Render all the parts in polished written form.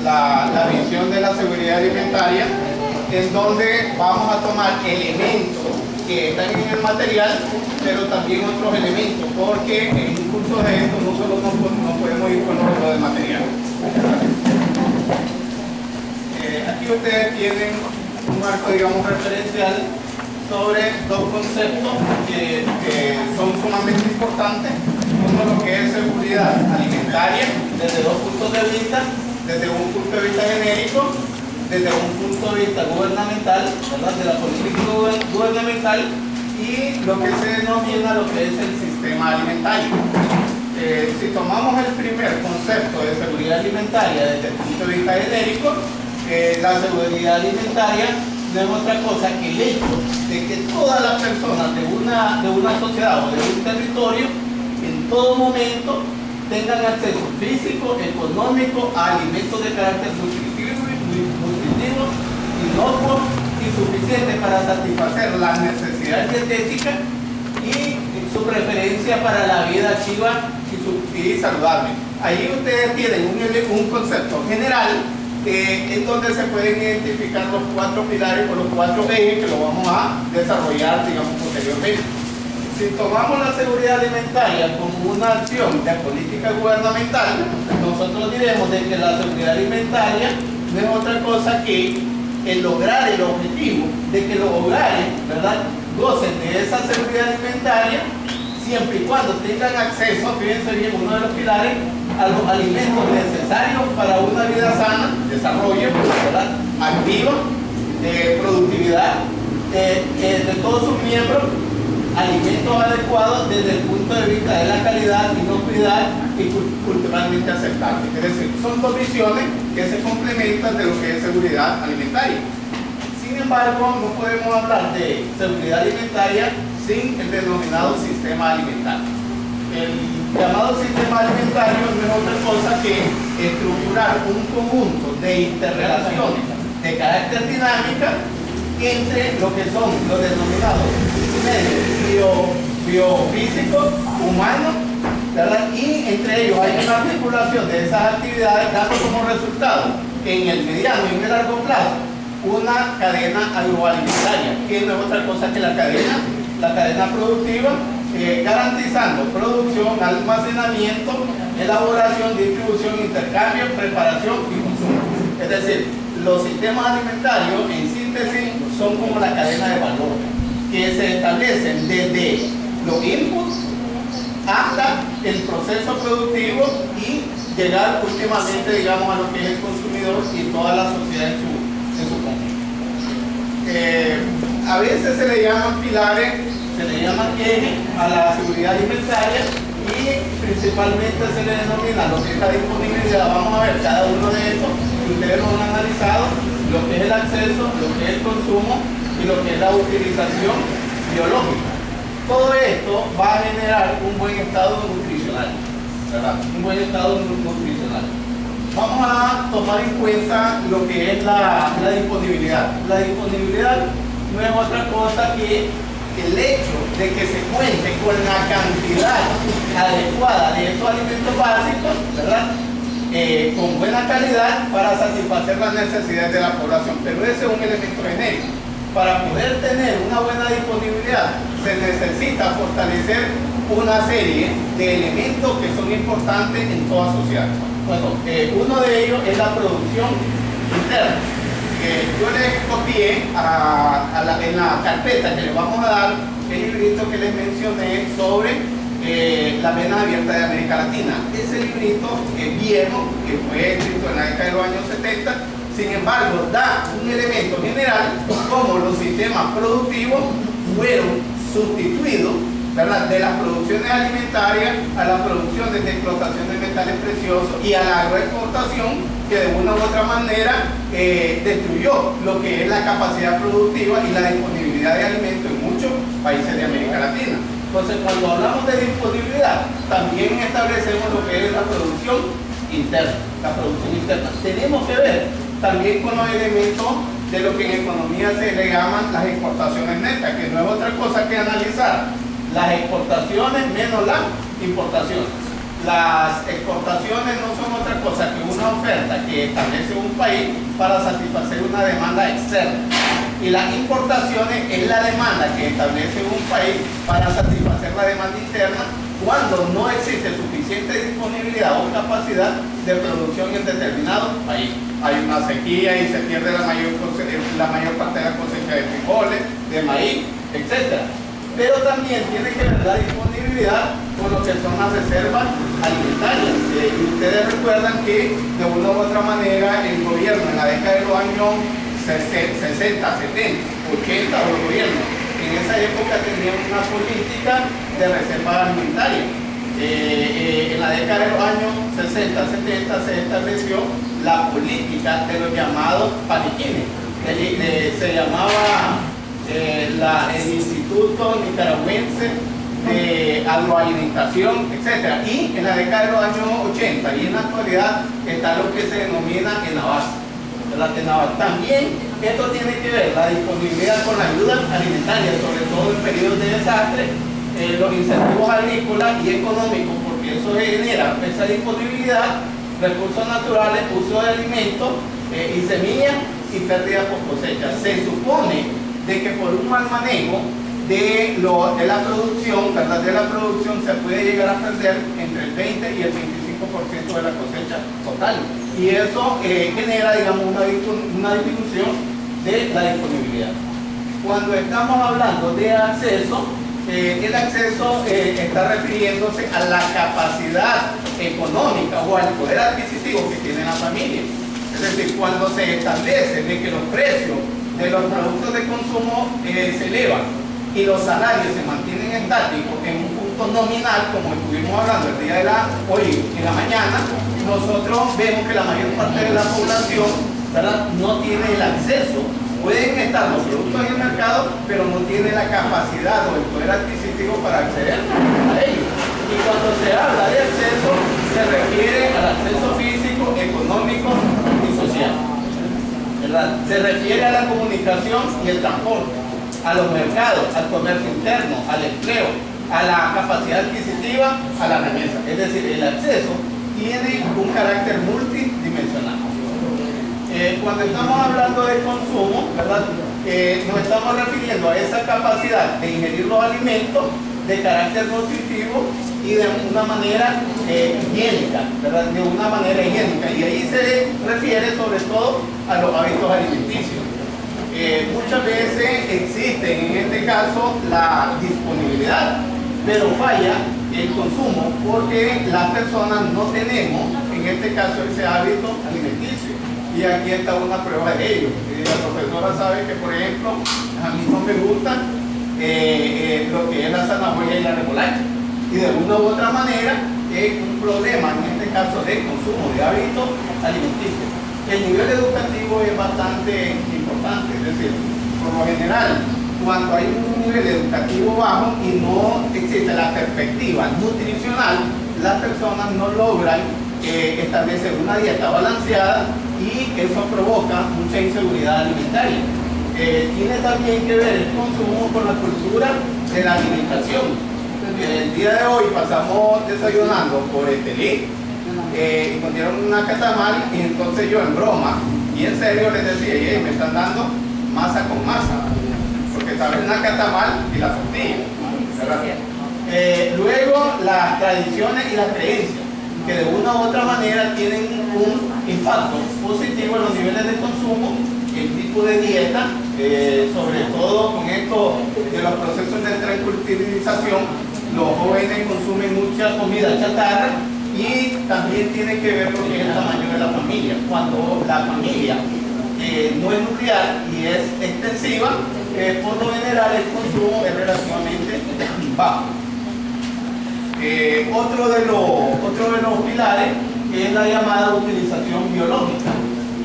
la visión de la seguridad alimentaria, en donde vamos a tomar elementos que están en el material, pero también otros elementos, porque en un curso de esto no solo no podemos ir con lo del material. Aquí ustedes tienen un marco, digamos, referencial sobre dos conceptos que son sumamente importantes. Uno, lo que es seguridad alimentaria, desde dos puntos de vista: desde un punto de vista genérico, desde un punto de vista gubernamental, ¿verdad?, de la política gubernamental, y lo que se denomina lo que es el sistema alimentario. Si tomamos el primer concepto de seguridad alimentaria desde el punto de vista genérico, la seguridad alimentaria no es otra cosa que el hecho de que todas las personas de una sociedad o de un territorio en todo momento tengan acceso físico, económico a alimentos de carácter nutritivo, inocuo y suficiente para satisfacer las necesidades dietéticas y su preferencia para la vida activa y saludable. Ahí ustedes tienen un concepto general en donde se pueden identificar los cuatro pilares o los cuatro ejes que lo vamos a desarrollar, digamos, posteriormente. Si tomamos la seguridad alimentaria como una acción de política gubernamental, nosotros diremos de que la seguridad alimentaria no es otra cosa que el lograr el objetivo de que los hogares, ¿verdad?, gocen de esa seguridad alimentaria siempre y cuando tengan acceso, fíjense bien, uno de los pilares, a los alimentos necesarios para una vida sana, desarrollo, ¿verdad?, activo, productividad de todos sus miembros, alimentos adecuados desde el punto de vista de la calidad, inocuidad y culturalmente aceptable. Es decir, son dos visiones que se complementan de lo que es seguridad alimentaria. Sin embargo, no podemos hablar de seguridad alimentaria sin el denominado sistema alimentario. El llamado sistema alimentario no es otra cosa que estructurar un conjunto de interrelaciones de carácter dinámica entre lo que son los denominados medios biofísicos, humanos, ¿verdad?, y entre ellos hay una articulación de esas actividades, dando como resultado en el mediano y en el largo plazo una cadena agroalimentaria, que no es otra cosa que la cadena productiva, garantizando producción, almacenamiento, elaboración, distribución, intercambio, preparación y consumo. Es decir, los sistemas alimentarios en síntesis son como la cadena de valor, que se establecen desde los inputs hasta el proceso productivo y llegar últimamente, digamos, a lo que es el consumidor y toda la sociedad en su conjunto. A veces se le llaman pilares, se le llaman ejes a la seguridad alimentaria, y principalmente se le denomina lo que es la disponibilidad. Vamos a ver cada uno de estos, que ustedes lo han analizado: lo que es el acceso, lo que es el consumo y lo que es la utilización biológica. Todo esto va a generar un buen estado nutricional, ¿verdad?, un buen estado nutricional. Vamos a tomar en cuenta lo que es la disponibilidad. La disponibilidad no es otra cosa que el hecho de que se cuente con la cantidad adecuada de esos alimentos básicos, ¿verdad?, con buena calidad para satisfacer las necesidades de la población. Pero ese es un elemento genérico. Para poder tener una buena disponibilidad se necesita fortalecer una serie de elementos que son importantes en toda sociedad. Bueno, uno de ellos es la producción interna. Yo les copié en la carpeta que les vamos a dar el librito que les mencioné sobre la vena abierta de América Latina. Ese librito es viejo, que fue escrito en la década de los años 70, sin embargo da un elemento general como los sistemas productivos fueron sustituidos, ¿verdad?, de las producciones alimentarias a la producción de explotación de metales preciosos y a la agroexportación, que de una u otra manera destruyó lo que es la capacidad productiva y la disponibilidad de alimentos en muchos países de América Latina. Entonces, cuando hablamos de disponibilidad, también establecemos lo que es la producción interna. La producción interna. Tenemos que ver también con los elementos de lo que en economía se le llaman las exportaciones netas, que no es otra cosa que analizar las exportaciones menos las importaciones. las exportaciones no son otra cosa que una oferta que establece un país para satisfacer una demanda externa. Y las importaciones es la demanda que establece un país para satisfacer la demanda interna cuando no existe suficiente disponibilidad o capacidad de producción en determinado país. Hay una sequía y se pierde la mayor parte de la cosecha de frijoles, de maíz, etc. Pero también tiene que ver la disponibilidad con lo que son las reservas alimentarias. Y ustedes recuerdan que de una u otra manera el gobierno en la década de los años 60, 70, 80 los gobiernos en esa época tenían una política de reservas alimentarias. En la década de los años 60, 70 se estableció la política de los llamados paniquines. Se llamaba el Instituto Nicaragüense de Agroalimentación, etc. Y en la década de los años 80 y en la actualidad está lo que se denomina ENABASA. También esto tiene que ver la disponibilidad con la ayuda alimentaria, sobre todo en periodos de desastre, los incentivos agrícolas y económicos, porque eso genera esa disponibilidad, recursos naturales, uso de alimentos y semillas y pérdida por cosecha. Se supone de que por un mal manejo de la producción, ¿verdad? De la producción se puede llegar a perder entre el 20 y el 25% de la cosecha total. Y eso genera, digamos, una disminución de la disponibilidad. Cuando estamos hablando de acceso, el acceso está refiriéndose a la capacidad económica o al poder adquisitivo que tiene la familia. Es decir, cuando se establece de que los precios de los productos de consumo se elevan y los salarios se mantienen estáticos en un punto nominal, como estuvimos hablando el día de hoy en la mañana, nosotros vemos que la mayor parte de la población, ¿verdad?, no tiene el acceso. Pueden estar los productos en el mercado, pero no tiene la capacidad o el poder adquisitivo para acceder a ellos. Y cuando se habla de acceso, se refiere al acceso físico, económico y social, ¿verdad? Se refiere a la comunicación y el transporte, a los mercados, al comercio interno, al empleo, a la capacidad adquisitiva, a la remesa. Es decir, el acceso tiene un carácter multidimensional. Cuando estamos hablando de consumo, ¿verdad?, nos estamos refiriendo a esa capacidad de ingerir los alimentos de carácter nutritivo y de una manera higiénica, ¿verdad?, de una manera higiénica. Y ahí se refiere sobre todo a los hábitos alimenticios. Muchas veces existe en este caso la disponibilidad, pero falla el consumo porque las personas no tenemos en este caso ese hábito alimenticio. Y aquí está una prueba de ello. La profesora sabe que, por ejemplo, a mí no me gusta lo que es la zanahoria y la remolacha. Y de una u otra manera es un problema, en este caso, de consumo de hábitos alimenticios. El nivel educativo es bastante importante, es decir, por lo general, cuando hay un nivel educativo bajo y no existe la perspectiva nutricional, las personas no logran establecer una dieta balanceada y eso provoca mucha inseguridad alimentaria. Tiene también que ver el consumo con la cultura de la alimentación. El día de hoy pasamos desayunando por Estelí y nos dieron una catamal y entonces yo en broma y en serio les decía, hey, me están dando masa con masa, porque saben una catamal y la tortilla, ¿verdad? Luego las tradiciones y las creencias, que de una u otra manera tienen un impacto positivo en los niveles de consumo, el tipo de dieta, sobre todo con esto de los procesos de transculturización, los jóvenes consumen mucha comida chatarra y también tiene que ver con el tamaño de la familia. Cuando la familia no es nuclear y es extensiva, por lo general el consumo es relativamente bajo. Otro de los pilares es la llamada utilización biológica,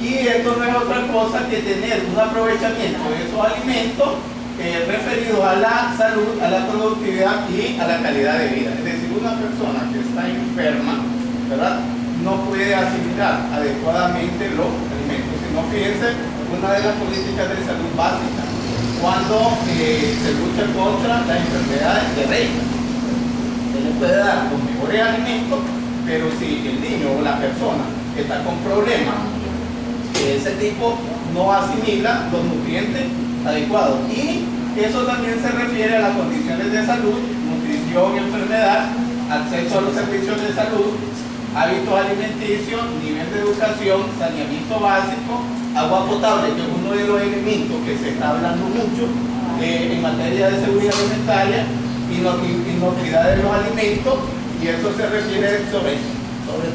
y esto no es otra cosa que tener un aprovechamiento de esos alimentos referidos a la salud, a la productividad y a la calidad de vida. Es decir, una persona que está enferma, ¿verdad?, no puede asimilar adecuadamente los alimentos. Si no, fíjense, una de las políticas de salud básicas cuando se lucha contra las enfermedades de Rey. Se le puede dar los mejores alimentos pero si el niño o la persona está con problemas, ese tipo no asimila los nutrientes adecuados. Y eso también se refiere a las condiciones de salud, nutrición y enfermedad, acceso a los servicios de salud, hábitos alimenticios, nivel de educación, saneamiento básico, agua potable, que es uno de los elementos que se está hablando mucho en materia de seguridad alimentaria, inocuidad de los alimentos, y eso se refiere sobre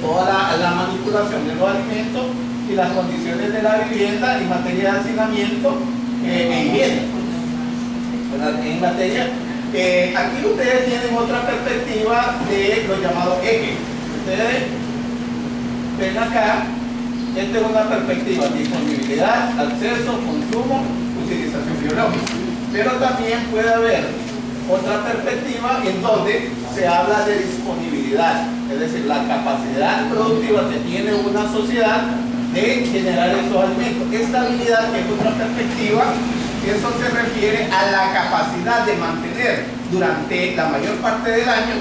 todo a la manipulación de los alimentos y las condiciones de la vivienda en materia de hacinamiento e higiene. En materia, aquí ustedes tienen otra perspectiva de los llamados ejes. Ustedes ven acá, esta es una perspectiva: disponibilidad, acceso, consumo, utilización biológica. Pero también puede haber otra perspectiva en donde se habla de disponibilidad, es decir, la capacidad productiva que tiene una sociedad de generar esos alimentos. Estabilidad, que es otra perspectiva, eso se refiere a la capacidad de mantener durante la mayor parte del año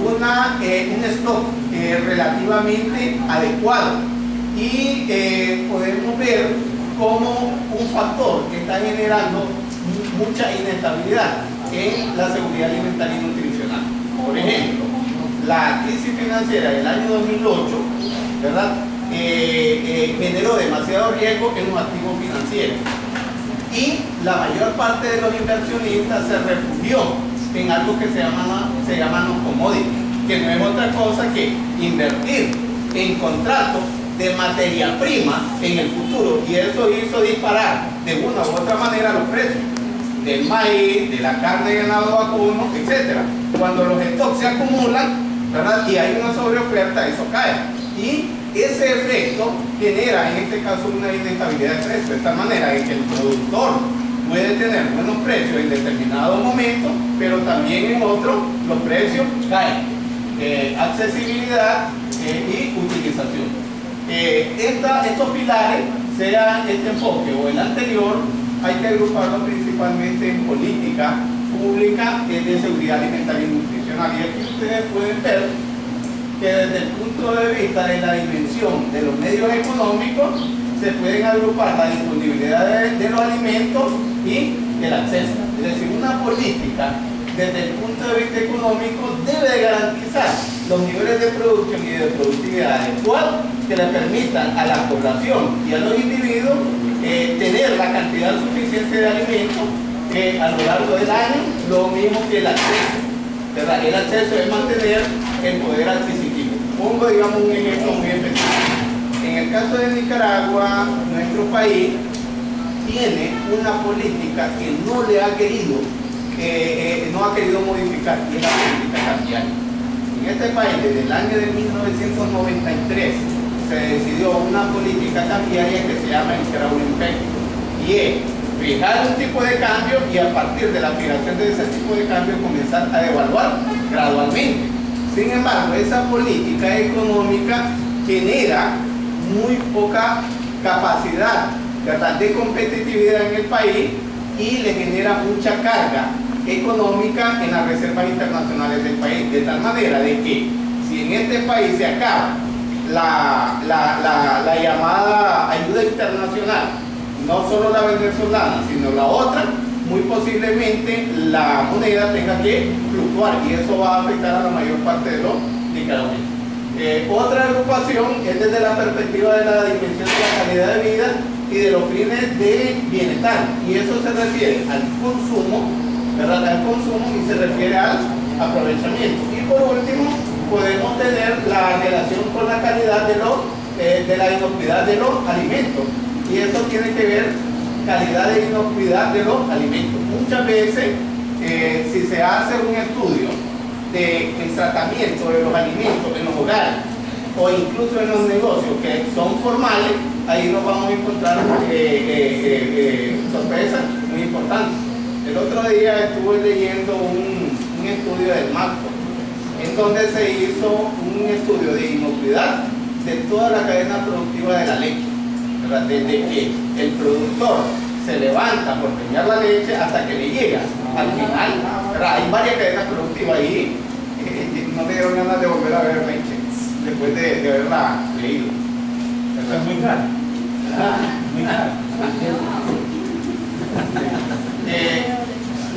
un stock relativamente adecuado. Y podemos ver como un factor que está generando mucha inestabilidad en la seguridad alimentaria y nutricional. Por ejemplo, la crisis financiera del año 2008, ¿verdad? Generó demasiado riesgo en los activos financieros, y la mayor parte de los inversionistas se refugió en algo que se llaman los commodities, que no es otra cosa que invertir en contratos de materia prima en el futuro, y eso hizo disparar de una u otra manera los precios del maíz, de la carne de ganado vacuno, etc. Cuando los stocks se acumulan, ¿verdad?, y hay una sobreoferta, eso cae, y ese efecto genera en este caso una inestabilidad de precios, de esta manera en que el productor puede tener buenos precios en determinado momento, pero también en otros los precios caen. Accesibilidad y utilización. Estos pilares, sea este enfoque o el anterior, hay que agruparlo principalmente en política pública de seguridad alimentaria y nutricional. Y aquí ustedes pueden ver que desde el punto de vista de la dimensión de los medios económicos se pueden agrupar la disponibilidad de los alimentos y el acceso. Es decir, una política desde el punto de vista económico debe de garantizar los niveles de producción y de productividad adecuados que le permitan a la población y a los individuos tener la cantidad suficiente de alimentos a lo largo del año, lo mismo que el acceso, ¿verdad? El acceso es mantener el poder adquisitivo. Pongo, digamos, un ejemplo muy específico. En el caso de Nicaragua, nuestro país tiene una política que no le ha querido modificar, y es la política cambiaria. En este país, desde el año de 1993, se decidió una política cambiaria que se llama el crawling peg, y es fijar un tipo de cambio y a partir de la fijación de ese tipo de cambio comenzar a devaluar gradualmente. Sin embargo, esa política económica genera muy poca capacidad, ¿verdad?, de competitividad en el país, y le genera mucha carga económica en las reservas internacionales del país, de tal manera de que si en este país se acaba la llamada ayuda internacional, no solo la venezolana, sino la otra, muy posiblemente la moneda tenga que fluctuar, y eso va a afectar a la mayor parte de los nicaragüenses. Otra agrupación es desde la perspectiva de la dimensión de la calidad de vida y de los fines de bienestar, y eso se refiere al consumo, ¿verdad?, al consumo, y se refiere al aprovechamiento. Y por último, podemos tener la relación con la calidad de la inocuidad de los alimentos, y eso tiene que ver calidad e inocuidad de los alimentos. Muchas veces, si se hace un estudio del tratamiento de los alimentos en los hogares o incluso en los negocios que son formales, ahí nos vamos a encontrar sorpresas muy importantes. El otro día estuve leyendo un estudio del MACO, en donde se hizo un estudio de inocuidad de toda la cadena productiva de la leche, ¿verdad?, desde que el productor se levanta por peñar la leche hasta que le llega al final, ¿verdad? Hay varias cadenas productivas ahí, no me dieron ganas de volver a ver leche. después de haberla leído. Eso es muy caro. Muy caro.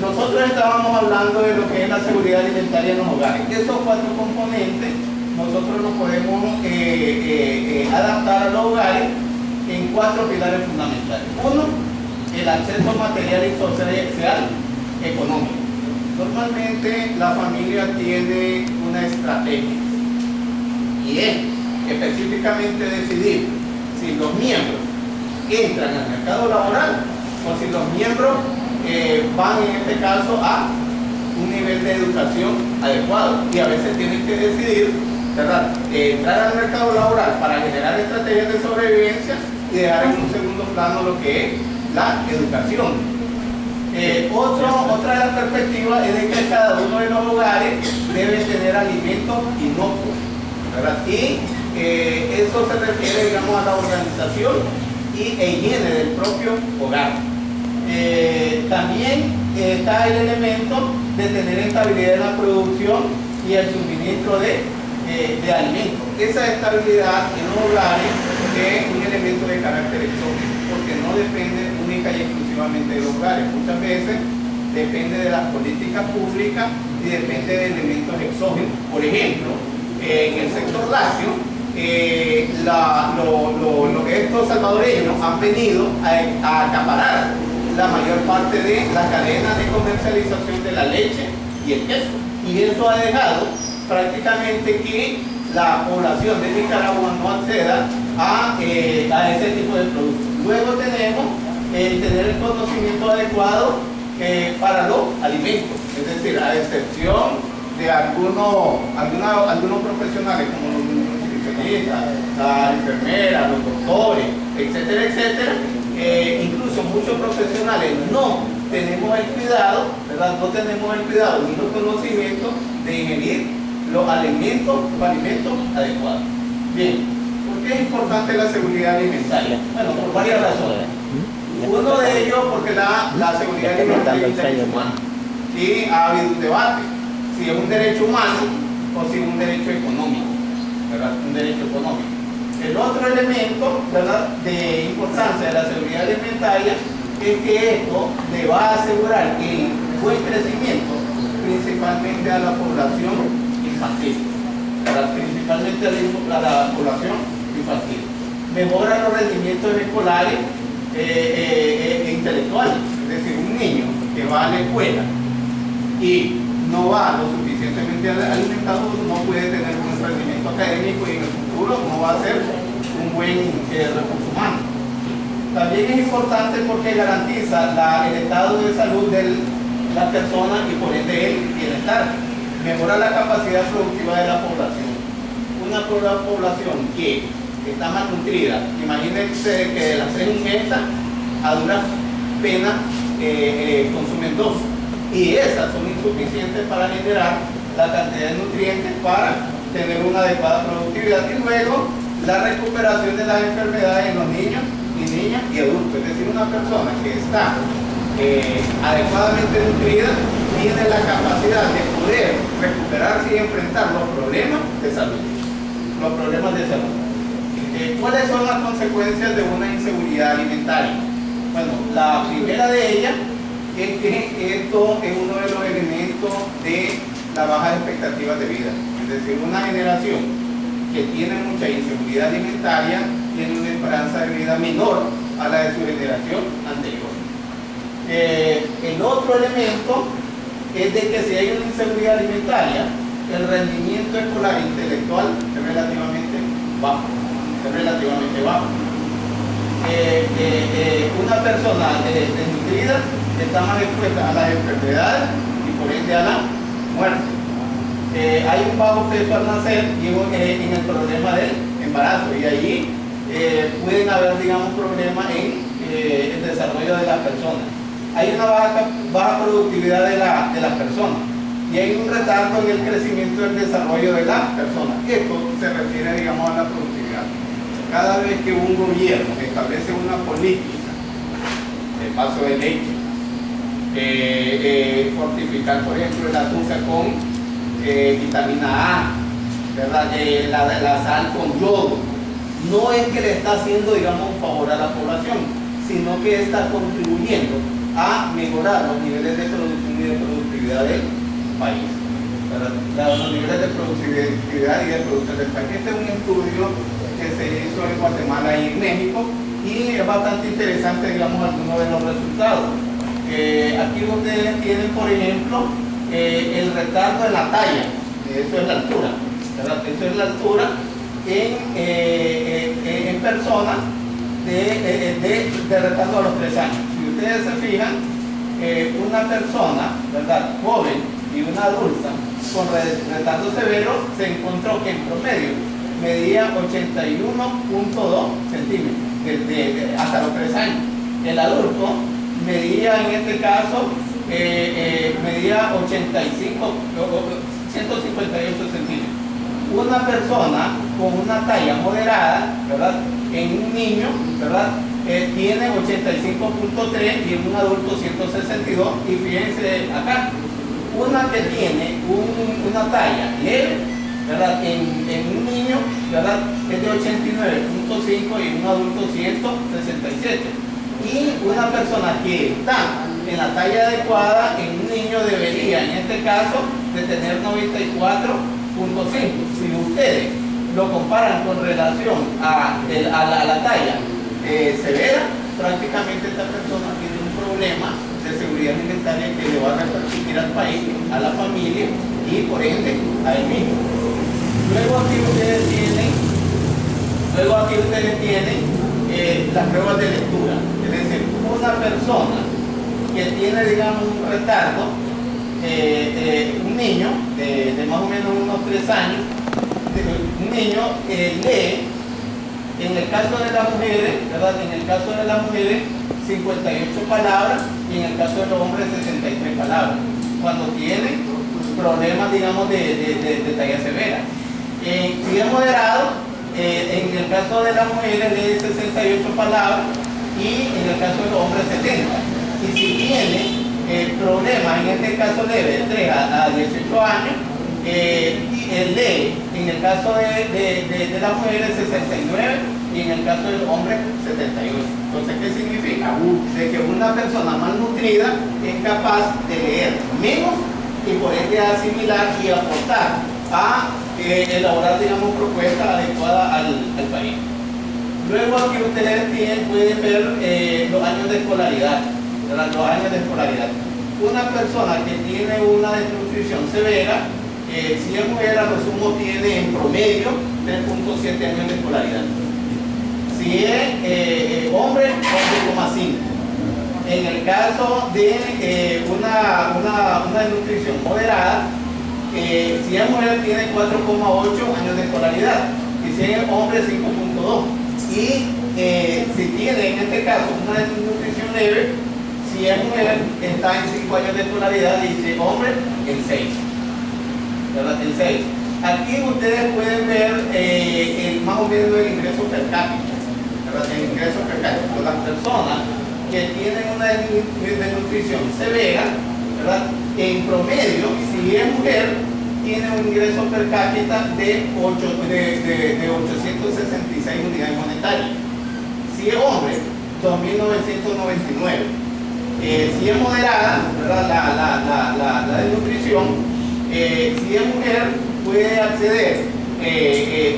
Nosotros estábamos hablando de lo que es la seguridad alimentaria en los hogares. Esos 4 componentes nosotros los podemos adaptar a los hogares en 4 pilares fundamentales. Uno, el acceso material y social económico. Normalmente la familia tiene una estrategia y es específicamente decidir si los miembros entran al mercado laboral o si los miembros van en este caso a un nivel de educación adecuado, y a veces tienen que decidir, ¿verdad?, entrar al mercado laboral para generar estrategias de sobrevivencia y dejar en un segundo plano lo que es la educación. Otra de las perspectivas es de que cada uno de los hogares debe tener alimentos inocuos, ¿verdad? Y eso se refiere, digamos, a la organización y higiene del propio hogar. También está el elemento de tener estabilidad en la producción y el suministro de alimentos. Esa estabilidad en los hogares es un elemento de carácter exógeno, porque no depende única y exclusivamente de los hogares. Muchas veces depende de las políticas públicas y depende de elementos exógenos. Por ejemplo, en el sector lácteo, estos salvadoreños han venido a acaparar la mayor parte de la cadena de comercialización de la leche y el queso, y eso ha dejado prácticamente que la población de Nicaragua no acceda a ese tipo de productos. Luego tenemos el tener el conocimiento adecuado para los alimentos, es decir, a excepción de algunos profesionales como los nutricionistas, las enfermeras, los doctores, etcétera, etcétera. Incluso muchos profesionales no tenemos el cuidado, ¿verdad? No tenemos el cuidado ni los conocimientos de ingerir los alimentos adecuados. Bien, ¿por qué es importante la seguridad alimentaria? Bueno, por varias razones. Uno de ellos porque la seguridad alimentaria es un derecho humano. Y ha habido un debate si es un derecho humano o si es un derecho económico, ¿verdad? Un derecho económico. El otro elemento, ¿verdad?, de importancia de la seguridad alimentaria es que esto le va a asegurar el buen crecimiento principalmente a la población infantil, ¿verdad? Principalmente a la población infantil. Mejora los rendimientos escolares e intelectuales, es decir, un niño que va a la escuela y no va lo suficientemente alimentado no puede tener un rendimiento académico y en el futuro no va a ser un buen recurso humano. También es importante porque garantiza el estado de salud de la persona y por ende el bienestar. Mejora la capacidad productiva de la población. Una población que está malnutrida, imagínense que de las 6 ingesta a duras penas consumen 2, y esas son insuficientes para generar la cantidad de nutrientes para tener una adecuada productividad. Y luego la recuperación de las enfermedades en los niños y niñas y adultos, es decir, una persona que está adecuadamente nutrida tiene la capacidad de poder recuperarse y enfrentar los problemas de salud. ¿Cuáles son las consecuencias de una inseguridad alimentaria? Bueno, la primera de ellas es que esto es uno de los elementos de la baja expectativa de vida. Es decir, una generación que tiene mucha inseguridad alimentaria tiene una esperanza de vida menor a la de su generación anterior. El otro elemento es de que si hay una inseguridad alimentaria, el rendimiento escolar e intelectual es relativamente bajo. Una persona desnutrida está más expuesta a las enfermedades y por ende a la muerte. Hay un bajo peso al nacer y en el problema del embarazo, y allí pueden haber, digamos, problemas en el desarrollo de las personas. Hay una baja productividad de las personas y hay un retardo en el crecimiento y el desarrollo de las personas. Esto se refiere, digamos, a la productividad. Cada vez que un gobierno establece una política de paso de leche, fortificar, por ejemplo, el azúcar con vitamina A, ¿verdad? La sal con yodo. No es que le está haciendo, digamos, un favor a la población, sino que está contribuyendo a mejorar los niveles de producción y de productividad del país. Los niveles de productividad y de producción del país. Este es un estudio que se hizo en Guatemala y en México y es bastante interesante, digamos, algunos de los resultados. Aquí ustedes tienen, por ejemplo, el retardo en la talla, eso es la altura, ¿verdad? Eso es la altura en personas de retardo a los 3 años. Si ustedes se fijan, una persona, ¿verdad?, joven y una adulta con retardo severo se encontró que en promedio medía 81.2 centímetros hasta los 3 años. El adulto medía, en este caso, medía 158 centímetros. Una persona con una talla moderada, ¿verdad?, en un niño, ¿verdad?, tiene 85.3 y en un adulto 162. Y fíjense acá, una que tiene una talla leve, ¿verdad?, en un niño, ¿verdad?, es de 89.5 y en un adulto 167. Y una persona que está en la talla adecuada en un niño debería, en este caso, de tener 94.5. Si ustedes lo comparan con relación a la talla severa, prácticamente esta persona tiene un problema de seguridad alimentaria que le va a repercutir al país, a la familia y por ende a él mismo. Luego aquí ustedes tienen las pruebas de lectura. Es decir, una persona que tiene, digamos, un retardo, un niño de más o menos unos 3 años, un niño lee, en el caso de las mujeres, ¿verdad?, en el caso de las mujeres 58 palabras y en el caso de los hombres 63 palabras, cuando tiene problemas, digamos, de talla severa. Si es moderado, en el caso de las mujeres lee 68 palabras y en el caso de los hombres 70. Y si tiene problemas, en este caso leve, de 3 a 18 años, lee, en el caso de las mujeres 69 y en el caso de los hombres 78. Entonces, ¿qué significa? De que una persona malnutrida es capaz de leer menos y por ende asimilar y aportar a elaborar, digamos, propuestas adecuadas al país. Luego aquí ustedes pueden ver los años de escolaridad, ¿verdad? Los años de escolaridad. Una persona que tiene una desnutrición severa, si es mujer, a lo sumo tiene en promedio 3.7 años de escolaridad. Si es hombre, 11,5. En el caso de una desnutrición moderada, si es mujer tiene 4,8 años de escolaridad y si es hombre 5.2. Y si tiene, en este caso, una desnutrición leve, si es mujer está en 5 años de escolaridad y si es hombre en 6. ¿Verdad? En 6. Aquí ustedes pueden ver más o menos el ingreso per cápita. ¿Verdad? El ingreso per cápita. Por las personas que tienen una desnutrición severa, ¿verdad?, en promedio, si es mujer, tiene un ingreso per cápita de 866 unidades monetarias. Si es hombre, 2.999. Si es moderada, ¿verdad?, la desnutrición, si es mujer, puede acceder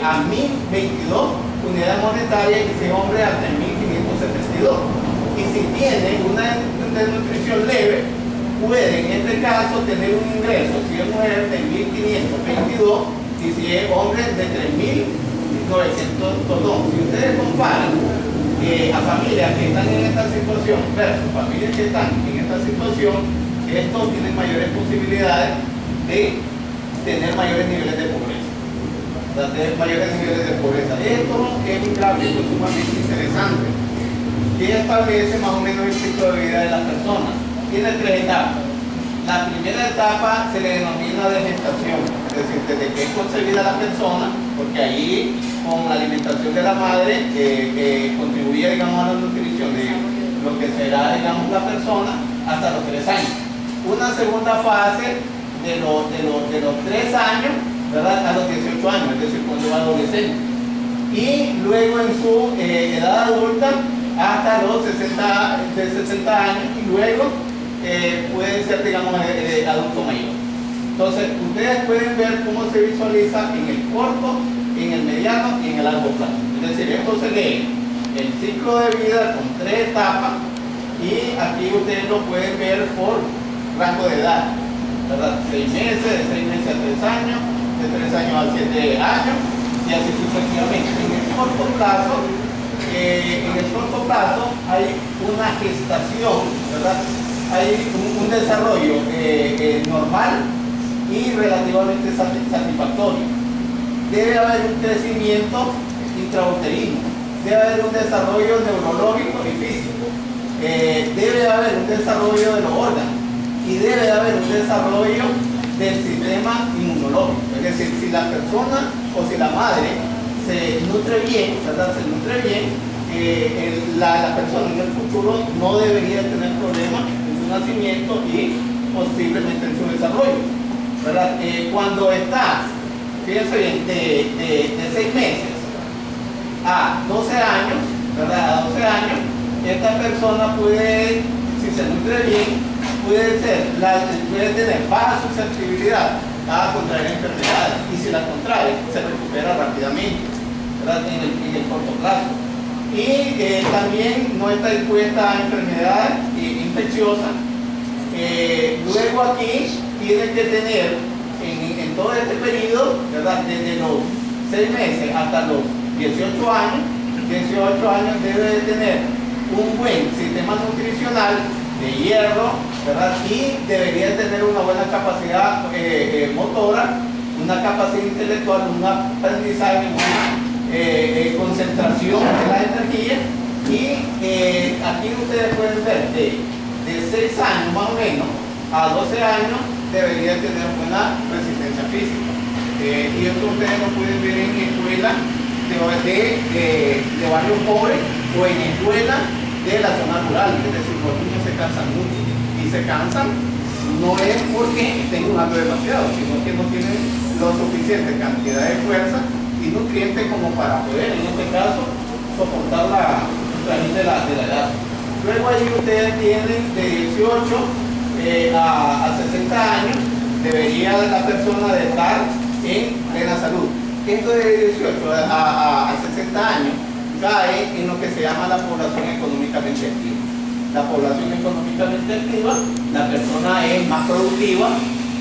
a 1.022 unidades monetarias y si es hombre a 3.572. Y si tiene una desnutrición leve, puede en este caso tener un ingreso, si es mujer, de 1.522 y si es hombre de 3.902. Si ustedes comparan a familias que están en esta situación versus familias que están en esta situación, estos tienen mayores posibilidades de tener mayores niveles de pobreza. Esto es un gráfico sumamente interesante que establece más o menos el ciclo de vida de las personas. Tiene 3 etapas. La primera etapa se le denomina de gestación, es decir, desde que es concebida la persona, porque ahí con la alimentación de la madre contribuye, digamos, a la nutrición de lo que será, digamos, la persona hasta los 3 años. Una segunda fase de los 3 años, ¿verdad? A los 18 años, es decir, cuando va adolescente. Y luego en su edad adulta hasta los 60 años, y luego puede ser, digamos, adulto mayor. Entonces, ustedes pueden ver cómo se visualiza en el corto, en el mediano y en el largo plazo. Es decir, esto se lee el ciclo de vida con 3 etapas, y aquí ustedes lo pueden ver por rango de edad, ¿verdad? 6 meses, de 6 meses a 3 años, de 3 años a 7 años, y así sucesivamente. En el corto plazo hay una gestación, ¿verdad? Hay un desarrollo normal y relativamente satisfactorio. Debe haber un crecimiento intrauterino, debe haber un desarrollo neurológico y físico, debe haber un desarrollo de los órganos, y debe haber un desarrollo del sistema inmunológico. Es decir, si la persona o si la madre se nutre bien, ¿verdad? Se nutre bien, la persona en el futuro no debería tener problemas en su nacimiento y posiblemente en su desarrollo, ¿verdad? Cuando está, fíjense bien, de 6 meses a 12 años, ¿verdad? A 12 años, esta persona puede, si se nutre bien, puede tener baja susceptibilidad a contraer enfermedades, y si la contrae, se recupera rápidamente, ¿verdad? En el corto plazo. Y también no está expuesta a enfermedades infecciosas. Luego aquí tiene que tener, en todo este periodo, ¿verdad? Desde los 6 meses hasta los 18 años debe de tener un buen sistema nutricional de hierro, ¿verdad? Y debería tener una buena capacidad motora, una capacidad intelectual, un aprendizaje, una concentración de las energías. Y aquí ustedes pueden ver de 6 años más o menos a 12 años debería tener buena resistencia física. Y esto ustedes lo pueden ver en escuelas de barrios pobres o en escuelas de la zona rural. Es decir, los niños se cansan mucho, y se cansan no es porque estén jugando demasiado, sino que no tienen la suficiente cantidad de fuerza y nutrientes como para poder, en este caso, soportar la raíz de la edad. Luego allí ustedes tienen de 18 a 60 años, debería la persona de estar en plena salud. Esto de 18 a 60 años cae en lo que se llama la población económicamente activa. La población económicamente activa, la persona es más productiva,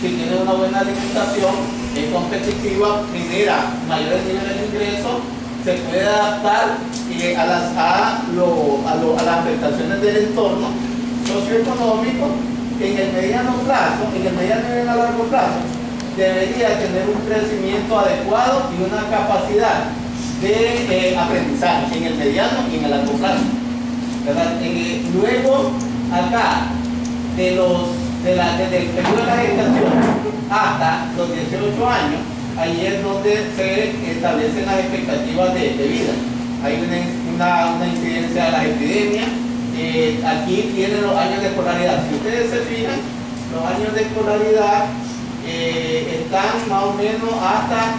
si tiene una buena alimentación, es competitiva, genera mayores niveles de ingresos, se puede adaptar a las afectaciones del entorno socioeconómico. En el mediano plazo, en el mediano y en el largo plazo, debería tener un crecimiento adecuado y una capacidad de aprendizaje en el mediano y en el largo plazo, ¿verdad? Luego, acá, desde el periodo de la gestación hasta los 18 años, ahí es donde se establecen las expectativas de vida. Hay una incidencia de las epidemias. Aquí tienen los años de escolaridad. Si ustedes se fijan, los años de escolaridad están más o menos hasta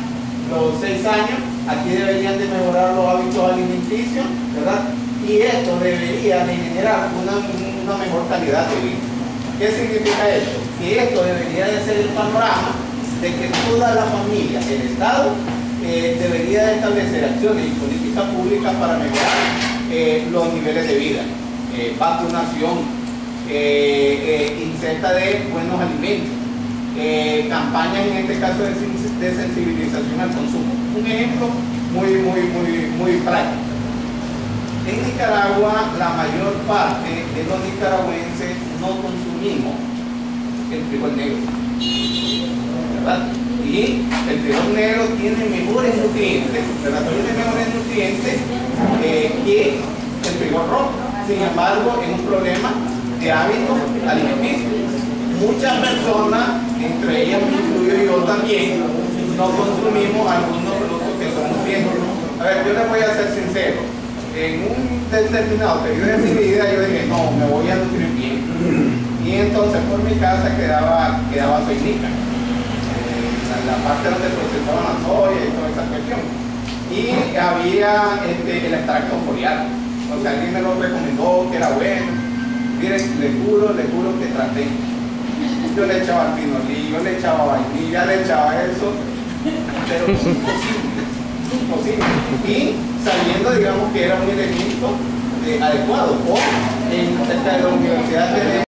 los 6 años. Aquí deberían de mejorar los hábitos alimenticios, ¿verdad? Y esto debería de generar una mejor calidad de vida. ¿Qué significa esto? Que esto debería de ser el panorama de que toda la familia, el Estado, debería de establecer acciones y políticas públicas para mejorar los niveles de vida. Vacunación, ingesta de buenos alimentos, campañas en este caso de sensibilización al consumo. Un ejemplo muy práctico. En Nicaragua, la mayor parte de los nicaragüenses no consumimos el frijol negro, ¿verdad? Y el frijol negro tiene mejores nutrientes, ¿verdad? Tiene mejores nutrientes que el frijol rojo. Sin embargo, es un problema de hábitos alimenticios. Muchas personas, entre ellas me incluyo yo también, no consumimos algunos productos que son nutrientes. A ver, yo les voy a ser sincero. En un determinado periodo de mi vida yo dije, no, me voy a nutrir bien. Y entonces por mi casa quedaba soinica. la parte donde procesaban la soya y toda esa cuestión. Y había el extracto foliar. O sea, alguien me lo recomendó que era bueno. Miren, le juro que traté. Yo le echaba alpinolí, yo le echaba vainilla, le echaba eso, pero imposible. Y sabiendo, digamos, que era un elemento adecuado. O en cerca de la universidad tenemos